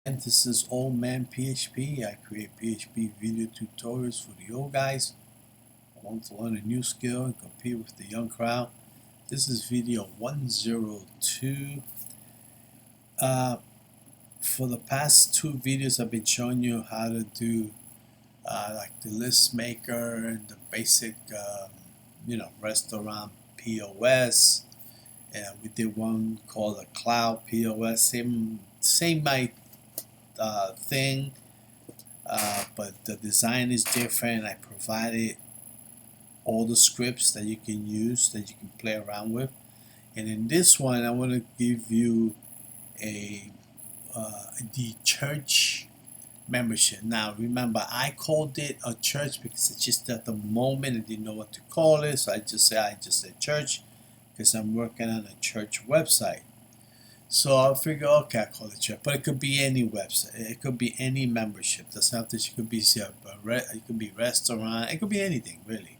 And this is Old Man PHP. I create PHP video tutorials for the old guys who want to learn a new skill and compete with the young crowd. This is video 102. For the past two videos, I've been showing you how to do like the list maker and the basic, restaurant POS. And we did one called a cloud POS. Same thing, but the design is different. I provided all the scripts that you can use, that you can play around with. And in this one, I want to give you a the church membership. Now, remember, I called it a church because it's just at the moment I didn't know what to call it, so I just said church because I'm working on a church website. So I'll figure, okay, I call it church, but it could be any website. It could be any membership. That's not that. It could be it could be restaurant. It could be anything really.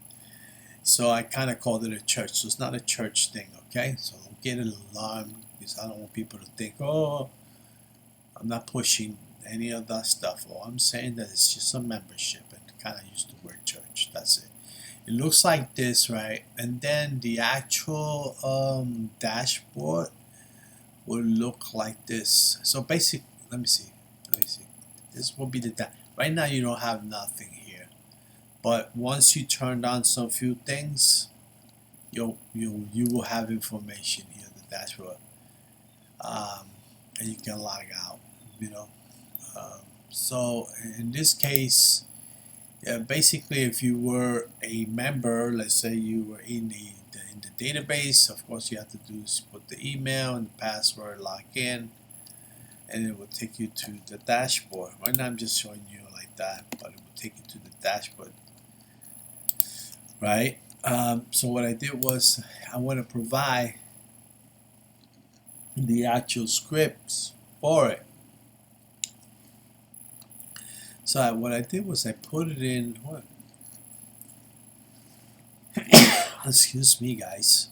So I kind of called it a church. So it's not a church thing, okay? So don't get an alarm because I don't want people to think, oh, I'm not pushing any of that stuff. All I'm saying that it's just a membership and kind of use the word church. That's it. It looks like this, right? And then the actual dashboard will look like this. So basically, let me see. This will be the right now you don't have nothing here, but once you turn on some few things, you will have information here, the dashboard, and you can log out. You know, so in this case, basically, if you were a member, let's say you were in the database, of course you have to do is put the email and the password, log in, and it will take you to the dashboard. Right now I'm just showing you like that, but it will take you to the dashboard, right? So what I did was I want to provide the actual scripts for it. So what I did was I put it in what? Excuse me, guys.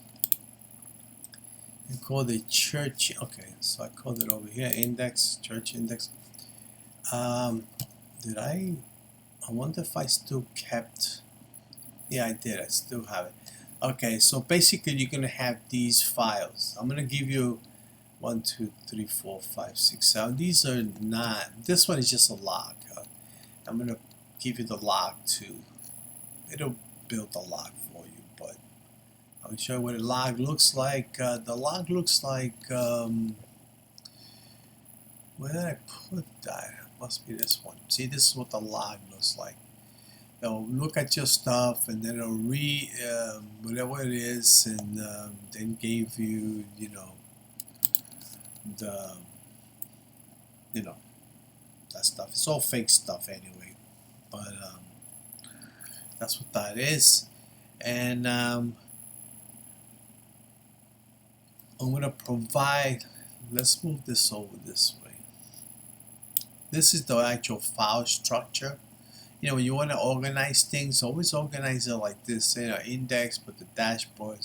I called it church. Okay, so I called it over here index, church index. Did I wonder if I still kept. Yeah, I did. I still have it. Okay, so basically you're gonna have these files. I'm gonna give you 1, 2, 3, 4, 5, 6, 7. These are not. This one is just a log. I'm gonna give you the log too. It'll build the log for you, but I'll show you what a log looks like. The log looks like. Where did I put that? It must be this one. See, this is what the log looks like. It'll look at your stuff and then it'll read whatever it is, and then give you, the, that stuff. It's all fake stuff anyway, but that's what that is. And I'm gonna provide. Let's move this over this way. This is the actual file structure. When you want to organize things, always organize it like this. Index, put the dashboard,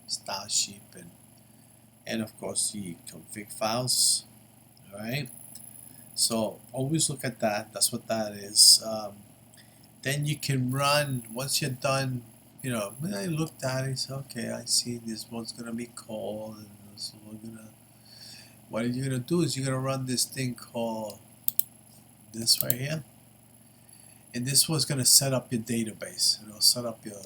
style sheet, and of course the config files. All right. So always look at that. That's what that is. Then you can run once you're done. When I looked at it, I said, okay, I see this one's gonna be called, and so we're gonna. What you're gonna do is you're gonna run this thing called this right here. And this was going to set up your database. It'll set up your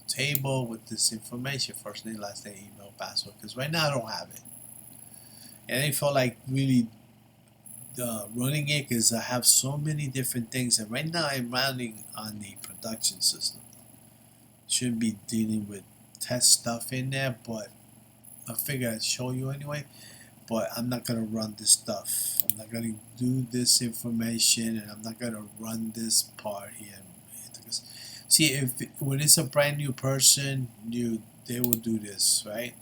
table with this information, first name, last name, email, password. Because right now I don't have it. And I felt like really running it because I have so many different things. And right now I'm running on the production system. Shouldn't be dealing with test stuff in there, but I figured I'd show you anyway. But I'm not going to run this stuff. I'm not going to do this information, and I'm not going to run this part here. See, when it's a brand new person, they will do this, right?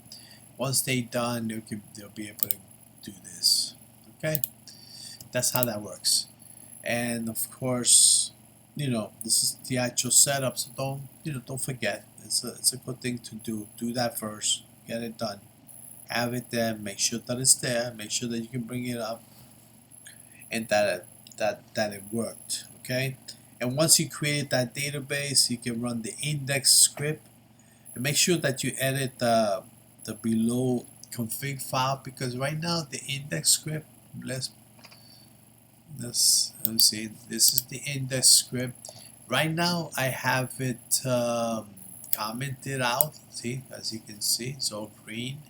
Once they're done, they'll be able to do this. Okay, that's how that works. And of course, this is the actual setup. So don't forget. It's a good thing to do. Do that first. Get it done. Have it there, make sure that it's there, make sure that you can bring it up, and that it worked. Okay, and once you create that database, you can run the index script, and make sure that you edit the below config file, because right now the index script, let's see, this is the index script. Right now I have it commented out. See, as you can see, it's all green,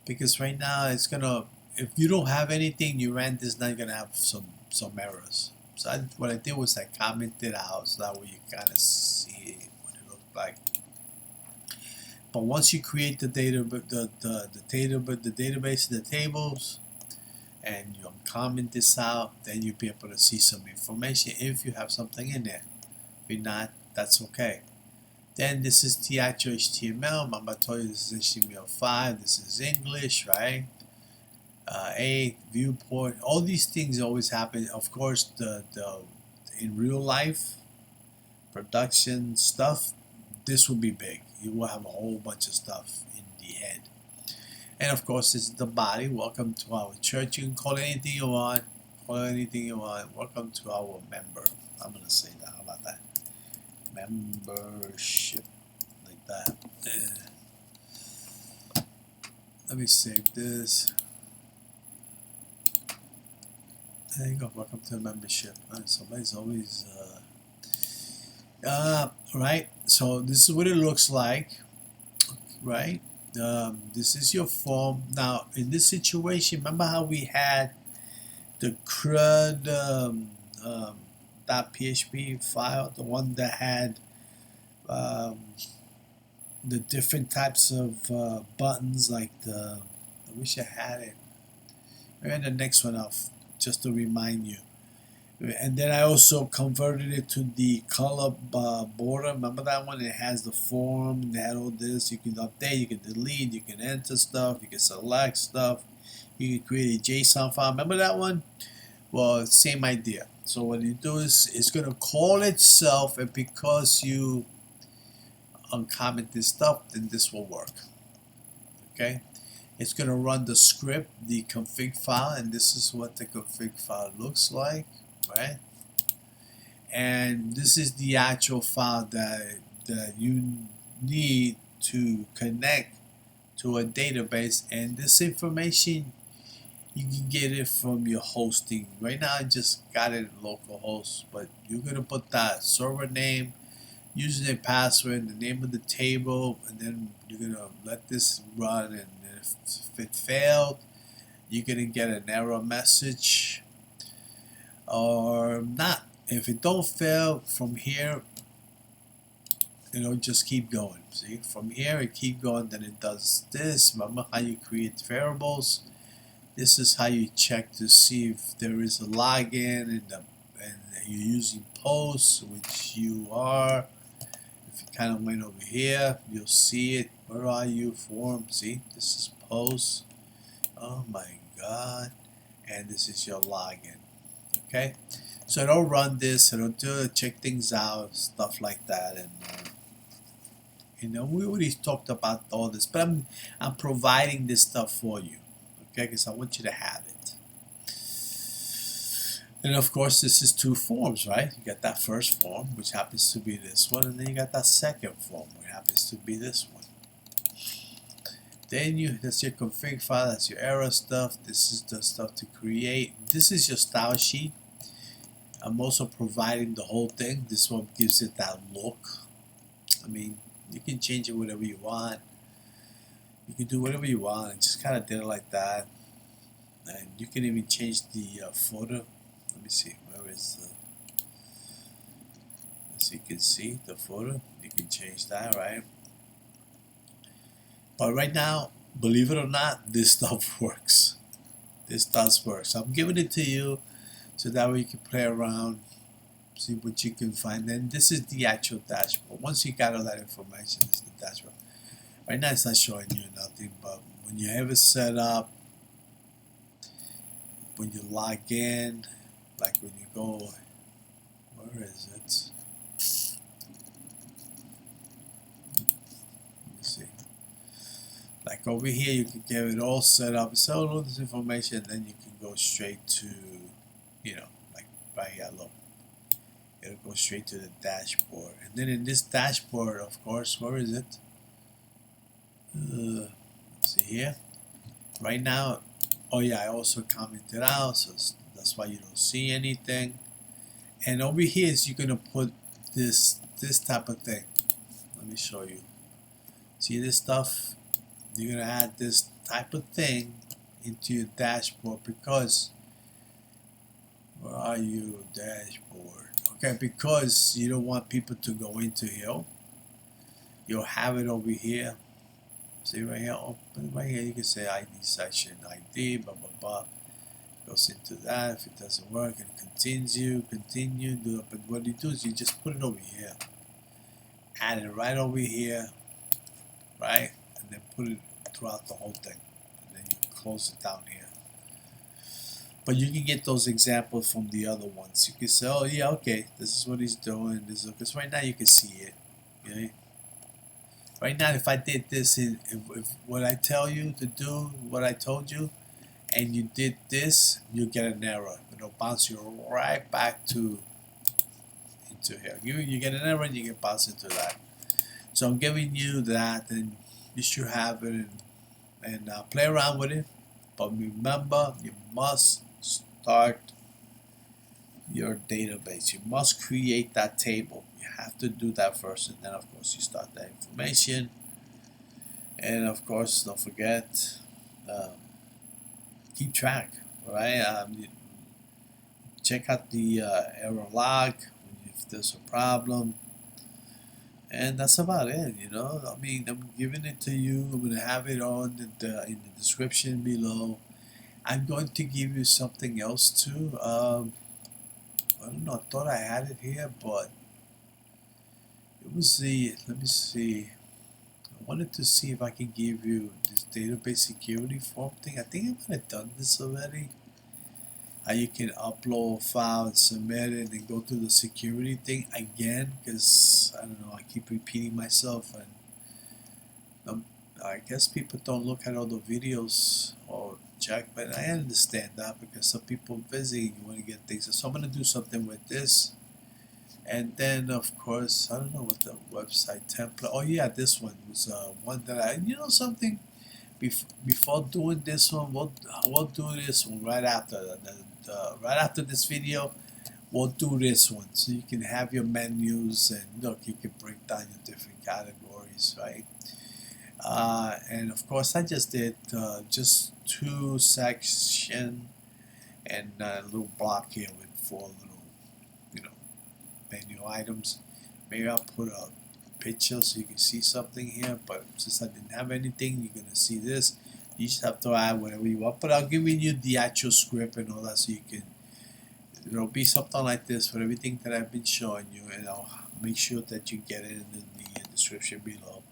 because right now it's gonna, if you don't have anything you ran this, not gonna have some errors. So what I did was I commented out, so that way you kind of see what it looks like. But once you create the database, the tables, and you comment this out, then you'll be able to see some information if you have something in there. If not, that's okay. Then this is the actual HTML. Remember I told you this is HTML5, this is English, right? Viewport, all these things always happen. Of course, the in real life production stuff, this will be big. You will have a whole bunch of stuff in the head. And of course, this is the body. Welcome to our church. You can call it anything you want. Call it anything you want. Welcome to our member. I'm gonna say that. How about that? Membership, like that. Let me save this. There you go. Welcome to the membership. Somebody's always right. So this is what it looks like, right? This is your form. Now in this situation, remember how we had the CRUD .php file, the one that had the different types of buttons, like I wish I had it. And the next one off, just to remind you. And then I also converted it to the color border. Remember that one? It has the form, and it had all this. You can update, you can delete, you can enter stuff, you can select stuff, you can create a JSON file. Remember that one? Well, same idea. So what you do is it's going to call itself, and because you uncomment this stuff, then this will work. Okay? It's going to run the script, the config file, and this is what the config file looks like, right? And this is the actual file that you need to connect to a database, and this information you can get it from your hosting. Right now I just got it localhost, but you're gonna put that server name, username, password, the name of the table, and then you're gonna let this run, and if it failed, you're gonna get an error message or not. If it don't fail, from here it'll just keep going. See, from here it keep going, then it does this. Remember how you create variables? This is how you check to see if there is a login, and you're using posts, which you are. If you kind of went over here, you'll see it. Where are you? Form. See, this is posts. Oh my God. And this is your login. Okay. So it'll run this. It'll do it, check things out, stuff like that, and you know, we already talked about all this, but I'm providing this stuff for you. Okay, because I want you to have it. And of course, this is two forms, right? You got that first form, which happens to be this one, and then you got that second form, which happens to be this one. Then that's your config file, that's your error stuff. This is the stuff to create. This is your style sheet. I'm also providing the whole thing. This one gives it that look. I mean, you can change it whatever you want. You can do whatever you want. I just kind of did it like that. And you can even change the footer. Let me see. Where is the... As you can see, the footer. You can change that, right? But right now, believe it or not, this stuff works. This does work. So I'm giving it to you so that way you can play around, see what you can find. And this is the actual dashboard. Once you got all that information, this is the dashboard. Right now it's not showing you nothing, but when you have it set up, when you log in, like when you go, where is it? Let me see. Like over here, you can get it all set up, sell all this information, then you can go straight to, like right here, look. It'll go straight to the dashboard. And then in this dashboard, of course, where is it? Let's see here. Right now, oh yeah, I also commented out, so that's why you don't see anything. And over here is you're gonna put this type of thing. Let me show you. See this stuff? You're gonna add this type of thing into your dashboard because where are you, dashboard? Okay, because you don't want people to go into here. You'll have it over here. See right here, open right here. You can say ID section ID, blah blah blah. Goes into that. If it doesn't work, and continue, do it. But what you do is you just put it over here, add it right over here, right, and then put it throughout the whole thing, and then you close it down here. But you can get those examples from the other ones. You can say, oh yeah, okay, this is what he's doing. This is because right now you can see it. Okay. Right now, if I did this, if what I tell you to do, what I told you, and you did this, you get an error. It'll bounce you right back into here. You get an error and you get bounced into that. So I'm giving you that, and you should have it and play around with it. But remember, you must start your database. You must create that table. You have to do that first, and then of course you start that information. And of course, don't forget, keep track, right? Check out the error log if there's a problem, and that's about it. I mean, I'm giving it to you. I'm gonna have it on in the description below. I'm going to give you something else too. I don't know, I thought I had it here, but it was let me see. I wanted to see if I can give you this database security form thing. I think I might have done this already. How you can upload a file and submit it and go through the security thing again, because I don't know, I keep repeating myself, and I guess people don't look at all the videos or check, but I understand that because some people are busy, you want to get things. So I'm going to do something with this, and then of course, I don't know what the website template. Oh yeah, this one was one that something. Before doing this one, we'll do this one right after right after this video. We'll do this one so you can have your menus, and look, you can break down your different categories, right? And of course, I just did just 2 section and a little block here with 4 little, menu items. Maybe I'll put a picture so you can see something here, but since I didn't have anything, you're gonna see this. You just have to add whatever you want, but I'll give you the actual script and all that, so you can, it'll be something like this for everything that I've been showing you, and I'll make sure that you get it in the description below.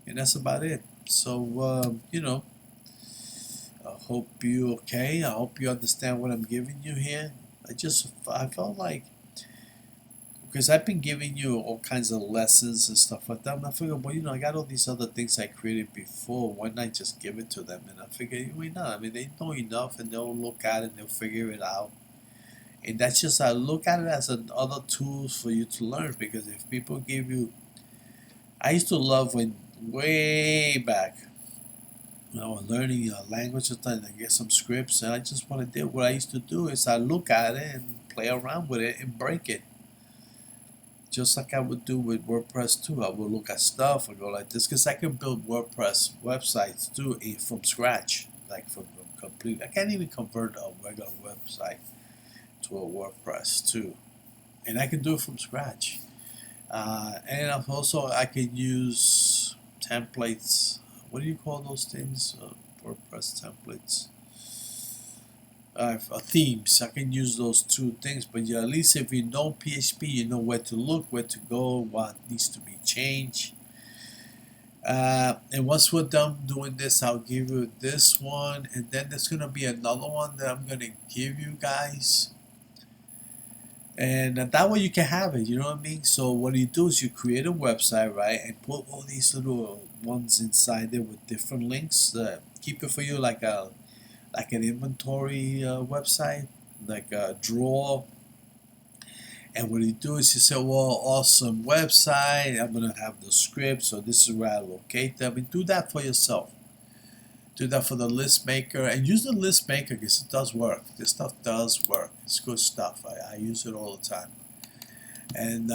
And that's about it. So I hope you okay. I hope you understand what I'm giving you here. I felt like, because I've been giving you all kinds of lessons and stuff like that, and I figured, well, I got all these other things I created before. Why not just give it to them? And I figured, why not? I mean, they know enough, and they'll look at it and they'll figure it out. And that's just, I look at it as another tools for you to learn. Because if people give you, I used to love when way back when I was learning a language or something, I get some scripts, and I just want to do what I used to do is I look at it and play around with it and break it. Just like I would do with WordPress too. I would look at stuff and go like this, because I can build WordPress websites too from scratch, like from complete. I can't even convert a regular website to a WordPress too, and I can do it from scratch. And also I can use templates. What do you call those things? WordPress templates. Themes. I can use those 2 things, but at least if you know PHP, you know where to look, where to go, what needs to be changed. And once we're done doing this, I'll give you this one, and then there's gonna be another one that I'm gonna give you guys, and that way you can have it. You know what I mean? So what you do is you create a website, right, and put all these little ones inside there with different links. Keep it for you like a like an inventory website, like a drawer. And what you do is you say, well, awesome website, I'm going to have the script, so this is where I locate them. And do that for yourself. Do that for the list maker, and use the list maker because it does work. This stuff does work. It's good stuff. I use it all the time. And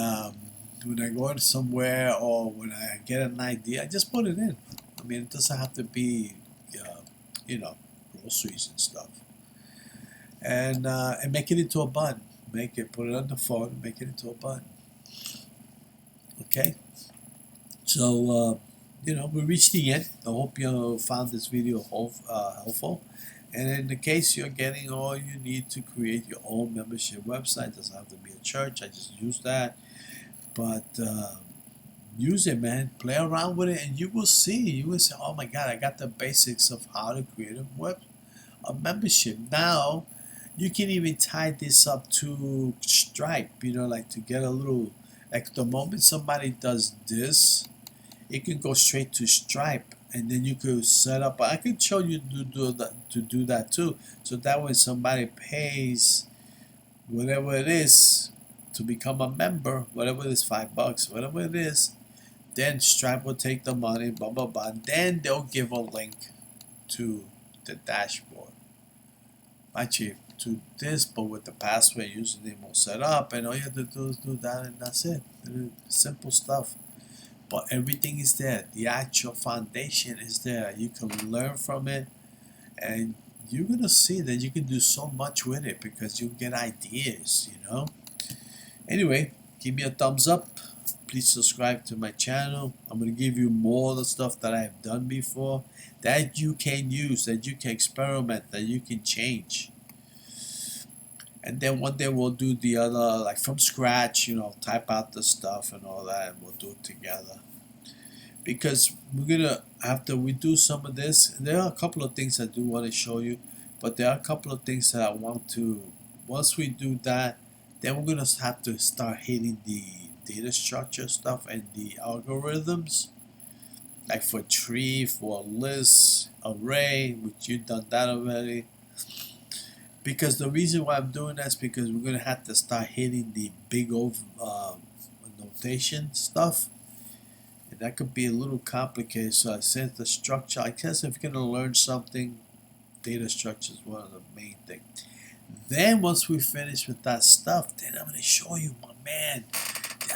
when I go somewhere or when I get an idea, I just put it in. I mean, it doesn't have to be, you know, groceries and stuff. And make it into a button. Put it on the phone, make it into a button. Okay. So, we reached the end. I hope you found this video helpful. And in the case you're getting all you need to create your own membership website, doesn't have to be a church. I just use that. But use it, man. Play around with it, and you will see. You will say, "Oh my God, I got the basics of how to create a membership." Now, you can even tie this up to Stripe. Like to get a little. Like the moment somebody does this, it can go straight to Stripe, and then you could set up. I could show you to do that too. So that when somebody pays whatever it is to become a member, whatever it is, $5, whatever it is, then Stripe will take the money, blah blah blah. Then they'll give a link to the dashboard. Actually, to this, but with the password, username all set up, and all you have to do is do that, and that's it. Simple stuff. But everything is there. The actual foundation is there. You can learn from it, and you're gonna see that you can do so much with it because you get ideas. Anyway, give me a thumbs up. Please subscribe to my channel. I'm gonna give you more of the stuff that I've done before that you can use, that you can experiment, that you can change. And then one day we'll do the other, like from scratch. Type out the stuff and all that, and we'll do it together. Because we're gonna, after we do some of this, there are a couple of things I do want to show you, but there are a couple of things that I want to, once we do that, then we're gonna have to start hitting the data structure stuff and the algorithms, like for tree, for list, array, which you've done that already. Because the reason why I'm doing that is because we're gonna have to start hitting the big notation stuff. And that could be a little complicated. So I said the structure, I guess if you're going to learn something, data structure is one of the main things. Then once we finish with that stuff, then I'm going to show you, my man,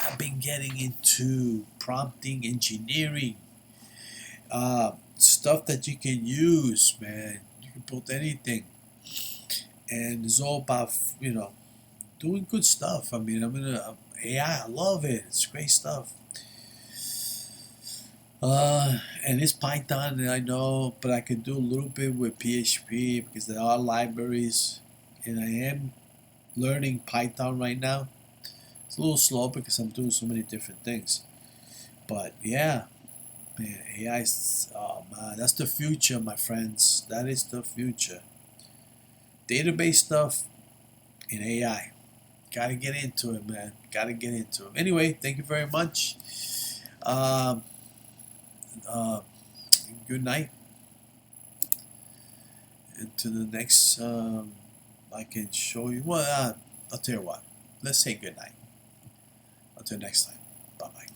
I've been getting into prompting engineering. Stuff that you can use, man. You can build anything. And it's all about, doing good stuff. I mean, AI, I love it. It's great stuff. And it's Python, I know, but I can do a little bit with PHP because there are libraries, and I am learning Python right now. It's a little slow because I'm doing so many different things. But yeah, man, AI, oh man, that's the future, my friends. That is the future. Database stuff and AI. Gotta get into it, man. Gotta get into it. Anyway, thank you very much. Good night. And to the next, I can show you. Well, I'll tell you what. Let's say good night. Until next time. Bye bye.